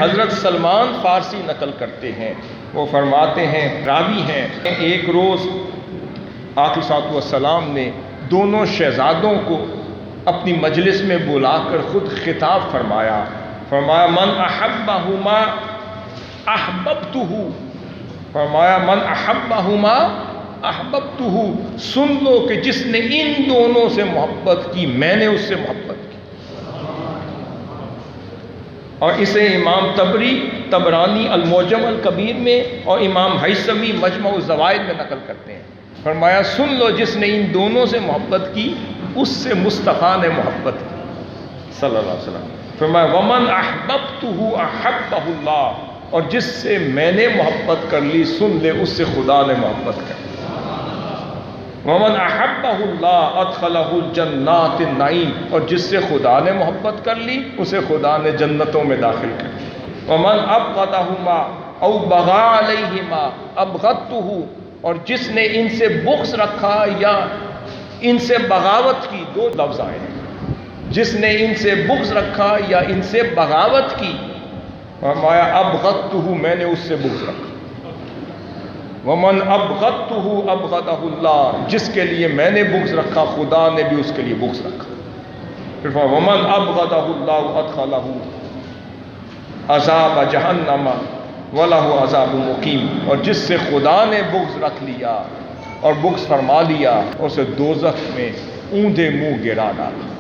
حضرت سلمان فارسی نقل کرتے ہیں، وہ فرماتے ہیں، راوی ہیں، ایک روز آقا صلی اللہ علیہ وسلم نے دونوں شہزادوں کو اپنی مجلس میں بلا کر خود خطاب فرمایا، من احبہما احببتہ، فرمایا من احبہما احببتہ، سن لو کہ جس نے ان دونوں سے محبت کی میں نے اس سے محبت کی۔ اور اسے امام طبرانی المعجم الکبیر میں اور امام حیثمی مجمع الزوائد میں نقل کرتے ہیں، فرمایا سن لو جس نے ان دونوں سے محبت کی اس سے مصطفیٰ نے محبت کی صلی اللہ علیہ وسلم۔ فرمایا ومن احببتہ احبہ اللہ، اور جس سے میں نے محبت کر لی سن لے اس سے خدا نے محبت کر لی۔ ومن احبہ اللہ ادخلہ الجنات النعیم، اور جس سے خدا نے محبت کر لی اسے خدا نے جنتوں میں داخل کر لیا۔ ومن ابغضہما او بغى علیہما ابغضتہ، اور جس نے ان سے بغض رکھا یا ان سے بغاوت کی، دو لفظ آئے ہیں، جس نے ان سے بغض رکھا یا ان سے بغاوت کی، فرمایا ابغضتہ، میں نے اس سے بغض رکھا۔ ومن ابغضتہ ابغضہ اللہ، جس کے لیے میں نے بغض رکھا خدا نے بھی اس کے لیے بغض رکھا۔ پھر فرمایا ومن ابغضہ اللہ ادخلہ عذاب جہنم ولہ عذاب مقیم، اور جس سے خدا نے بغض رکھ لیا اور بغض فرما لیا اسے دوزخ میں اوندے منہ گرا ڈالا۔